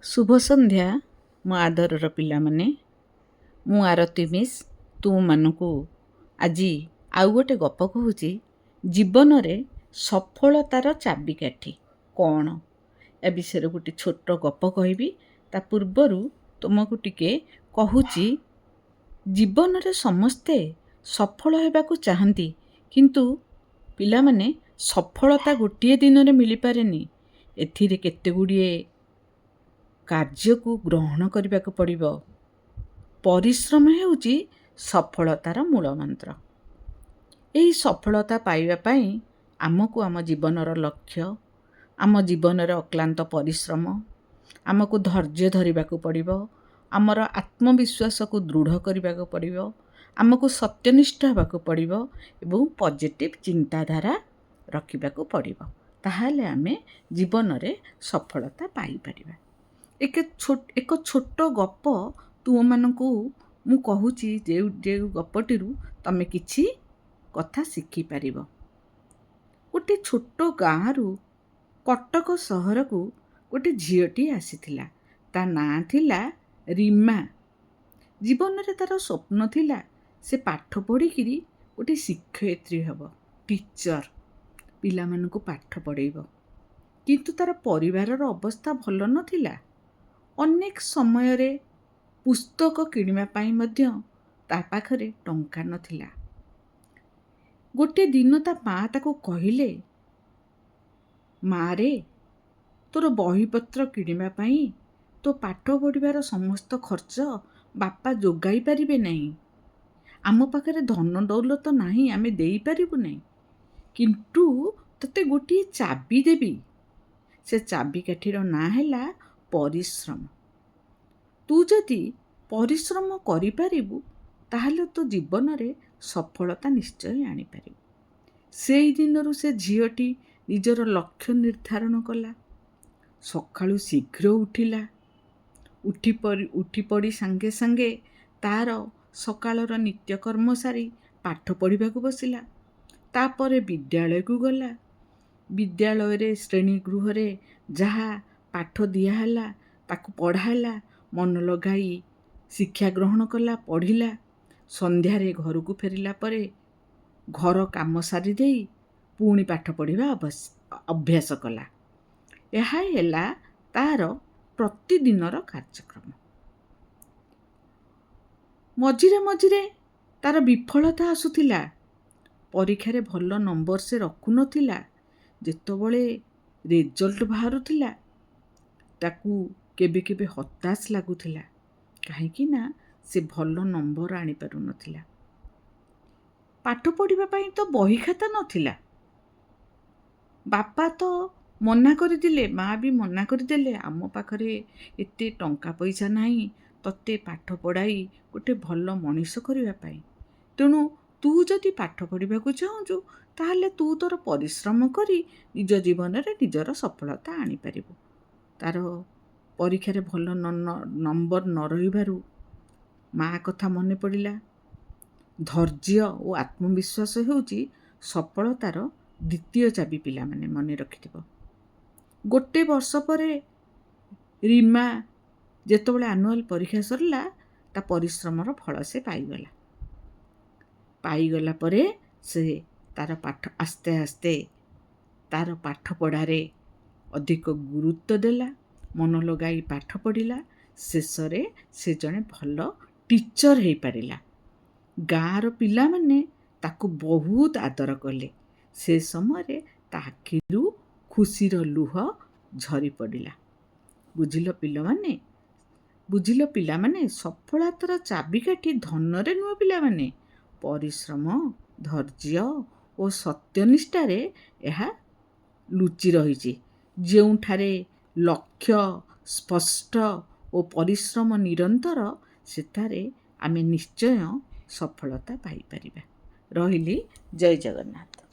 ଶୁଭ ସନ୍ଧ୍ୟା ମୋ ଆଦରର ପିଲାମାନେ। ମୁଁ ଆରତୀ ମିସ୍ ତୁମମାନଙ୍କୁ ଆଜି ଆଉ ଗୋଟେ ଗପ କହୁଛି। ଜୀବନରେ ସଫଳତାର ଚାବିକାଠି କ'ଣ? ଏ ବିଷୟରେ ଗୋଟେ ଛୋଟ ଗପ କହିବି। ତା ପୂର୍ବରୁ ତୁମକୁ ଟିକେ କହୁଛି, ଜୀବନରେ ସମସ୍ତେ ସଫଳ ହେବାକୁ ଚାହାନ୍ତି, କିନ୍ତୁ ପିଲାମାନେ ସଫଳତା ଗୋଟିଏ ଦିନରେ ମିଳିପାରେନି। ଏଥିରେ କେତେଗୁଡ଼ିଏ କାର୍ଯ୍ୟକୁ ଗ୍ରହଣ କରିବାକୁ ପଡ଼ିବ। ପରିଶ୍ରମ ହେଉଛି ସଫଳତାର ମୂଳ ମନ୍ତ୍ର। ଏହି ସଫଳତା ପାଇବା ପାଇଁ ଆମକୁ ଆମ ଜୀବନର ଲକ୍ଷ୍ୟ, ଆମ ଜୀବନରେ ଅକ୍ଲାନ୍ତ ପରିଶ୍ରମ, ଆମକୁ ଧୈର୍ଯ୍ୟ ଧରିବାକୁ ପଡ଼ିବ, ଆମର ଆତ୍ମବିଶ୍ୱାସକୁ ଦୃଢ଼ କରିବାକୁ ପଡ଼ିବ, ଆମକୁ ସତ୍ୟନିଷ୍ଠ ହେବାକୁ ପଡ଼ିବ ଏବଂ ପଜିଟିଭ୍ ଚିନ୍ତାଧାରା ରଖିବାକୁ ପଡ଼ିବ। ତାହେଲେ ଆମେ ଜୀବନରେ ସଫଳତା ପାଇପାରିବା। ଏକ ଛୋଟ ଗପ ତୁମମାନଙ୍କୁ ମୁଁ କହୁଛି, ଯେଉଁ ଗପଟିରୁ ତମେ କିଛି କଥା ଶିଖିପାରିବ। ଗୋଟେ ଛୋଟ ଗାଁରୁ କଟକ ସହରକୁ ଗୋଟେ ଝିଅଟିଏ ଆସିଥିଲା। ତା ନାଁ ଥିଲା ରୀମା। ଜୀବନରେ ତାର ସ୍ୱପ୍ନ ଥିଲା ସେ ପାଠ ପଢ଼ିକିରି ଗୋଟେ ଶିକ୍ଷୟିତ୍ରୀ ହେବ, ଟିଚର, ପିଲାମାନଙ୍କୁ ପାଠ ପଢ଼େଇବ। କିନ୍ତୁ ତାର ପରିବାରର ଅବସ୍ଥା ଭଲ ନଥିଲା। ଅନେକ ସମୟରେ ପୁସ୍ତକ କିଣିବା ପାଇଁ ମଧ୍ୟ ତା ପାଖରେ ଟଙ୍କା ନଥିଲା। ଗୋଟେ ଦିନ ତା ମା ତାକୁ କହିଲେ, ମାରେ, ତୋର ବହିପତ୍ର କିଣିବା ପାଇଁ ତୋ ପାଠ ପଢ଼ିବାର ସମସ୍ତ ଖର୍ଚ୍ଚ ବାପା ଯୋଗାଇ ପାରିବେ ନାହିଁ। ଆମ ପାଖରେ ଧନ ଦୌଲତ ନାହିଁ, ଆମେ ଦେଇପାରିବୁ ନାହିଁ। କିନ୍ତୁ ତୋତେ ଗୋଟିଏ ଚାବି ଦେବି। ସେ ଚାବିକାଠିର ନାଁ ହେଲା ପରିଶ୍ରମ। ତୁ ଯଦି ପରିଶ୍ରମ କରିପାରିବୁ, ତାହେଲେ ତୋ ଜୀବନରେ ସଫଳତା ନିଶ୍ଚୟ ଆଣିପାରିବୁ। ସେଇ ଦିନରୁ ସେ ଝିଅଟି ନିଜର ଲକ୍ଷ୍ୟ ନିର୍ଦ୍ଧାରଣ କଲା। ସକାଳୁ ଶୀଘ୍ର ଉଠିଲା। ଉଠି ପଡ଼ି ସାଙ୍ଗେ ସାଙ୍ଗେ ତାର ସକାଳର ନିତ୍ୟକର୍ମ ସାରି ପାଠ ପଢ଼ିବାକୁ ବସିଲା। ତାପରେ ବିଦ୍ୟାଳୟକୁ ଗଲା। ବିଦ୍ୟାଳୟରେ ଶ୍ରେଣୀ ଗୃହରେ ଯାହା ପାଠ ଦିଆହେଲା ତାକୁ ପଢ଼ା ହେଲା। ମନ ଲଗାଇ ଶିକ୍ଷା ଗ୍ରହଣ କଲା, ପଢ଼ିଲା। ସନ୍ଧ୍ୟାରେ ଘରକୁ ଫେରିଲା ପରେ ଘର କାମ ସାରି ଦେଇ ପୁଣି ପାଠ ପଢ଼ିବା ଅଭ୍ୟାସ କଲା। ଏହା ହେଲା ତାର ପ୍ରତିଦିନର କାର୍ଯ୍ୟକ୍ରମ। ମଝିରେ ମଝିରେ ତାର ବିଫଳତା ଆସୁଥିଲା। ପରୀକ୍ଷାରେ ଭଲ ନମ୍ବର ସେ ରଖୁନଥିଲା। ଯେତେବେଳେ ରେଜଲ୍ଟ ବାହାରୁଥିଲା, ତାକୁ କେବେ କେବେ ହତାଶ ଲାଗୁଥିଲା। କାହିଁକି ନା ସେ ଭଲ ନମ୍ବର ଆଣିପାରୁନଥିଲା। ପାଠ ପଢ଼ିବା ପାଇଁ ତ ବହି ଖାତା ନଥିଲା। ବାପା ତ ମନା କରିଦେଲେ, ମା ବି ମନା କରିଦେଲେ, ଆମ ପାଖରେ ଏତେ ଟଙ୍କା ପଇସା ନାହିଁ ତତେ ପାଠ ପଢ଼ାଇ ଗୋଟେ ଭଲ ମଣିଷ କରିବା ପାଇଁ। ତେଣୁ ତୁ ଯଦି ପାଠ ପଢ଼ିବାକୁ ଚାହୁଁଛୁ, ତାହେଲେ ତୁ ତୋର ପରିଶ୍ରମ କରି ନିଜ ଜୀବନରେ ନିଜର ସଫଳତା ଆଣିପାରିବୁ। ତାର ପରୀକ୍ଷାରେ ଭଲ ନମ୍ବର ନ ରହିବାରୁ ମା କଥା ମନେ ପଡ଼ିଲା। ଧୈର୍ଯ୍ୟ ଓ ଆତ୍ମବିଶ୍ୱାସ ହେଉଛି ସଫଳତାର ଦ୍ୱିତୀୟ ଚାବି। ପିଲାମାନେ ମନେ ରଖିଥିବ। ଗୋଟେ ବର୍ଷ ପରେ ରୀମା ଯେତେବେଳେ ଆନୁଆଲ ପରୀକ୍ଷା ସରିଲା, ତା ପରିଶ୍ରମର ଫଳ ସେ ପାଇଗଲା ପରେ ସେ ତାର ଆସ୍ତେ ଆସ୍ତେ ତାର ପାଠ ପଢ଼ାରେ ଅଧିକ ଗୁରୁତ୍ୱ ଦେଲା। ମନ ଲଗାଇ ପାଠ ପଢ଼ିଲା। ଶେଷରେ ସେ ଜଣେ ଭଲ ଟିଚର ହେଇପାରିଲା। ଗାଁର ପିଲାମାନେ ତାକୁ ବହୁତ ଆଦର କଲେ। ସେ ସମୟରେ ତା ଆଖିରୁ ଖୁସିର ଲୁହ ଝରି ପଡ଼ିଲା। ବୁଝିଲ ପିଲାମାନେ, ସଫଳତାର ଚାବିକାଠି ଧନରେ ନୁହେଁ ପିଲାମାନେ, ପରିଶ୍ରମ, ଧୈର୍ଯ୍ୟ ଓ ସତ୍ୟନିଷ୍ଠାରେ ଏହା ଲୁଚି ରହିଛି। ଯେଉଁଠାରେ ଲକ୍ଷ୍ୟ ସ୍ପଷ୍ଟ ଓ ପରିଶ୍ରମ ନିରନ୍ତର, ସେଠାରେ ଆମେ ନିଶ୍ଚୟ ସଫଳତା ପାଇପାରିବା। ରହିଲି। ଜୟ ଜଗନ୍ନାଥ।